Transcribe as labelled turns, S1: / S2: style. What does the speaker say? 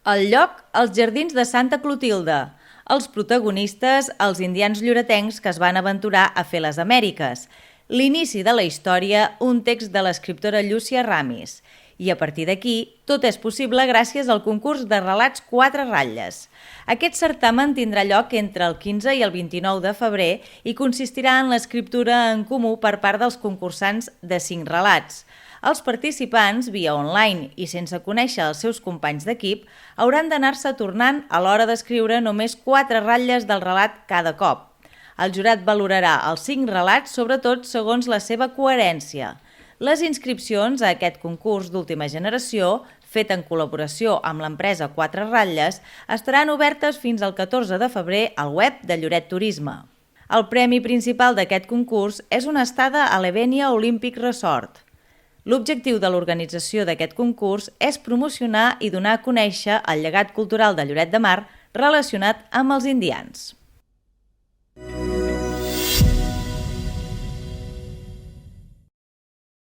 S1: El lloc, els jardins de Santa Clotilde. Els protagonistes, els indians lloretencs que es van aventurar a fer les Amèriques. L'inici de la història, un text de l'escriptora Llúcia Ramis. I a partir d'aquí, tot és possible gràcies al concurs de relats 4 ratlles. Aquest certamen tindrà lloc entre el 15 i el 29 de febrer i consistirà en l'escriptura en comú per part dels concursants de 5 relats. Els participants, via online i sense conèixer els seus companys d'equip, hauran d'anar-se tornant a l'hora d'escriure només 4 ratlles del relat cada cop. El jurat valorarà els 5 relats, sobretot segons la seva coherència. Les inscripcions a aquest concurs d'última generació, fet en col·laboració amb l'empresa 4 ratlles, estaran obertes fins al 14 de febrer al web de Lloret Turisme. El premi principal d'aquest concurs és una estada a l'Evenia Olympic Resort. L'objectiu de l'organització d'aquest concurs és promocionar i donar a conèixer el llegat cultural de Lloret de Mar relacionat amb els indians.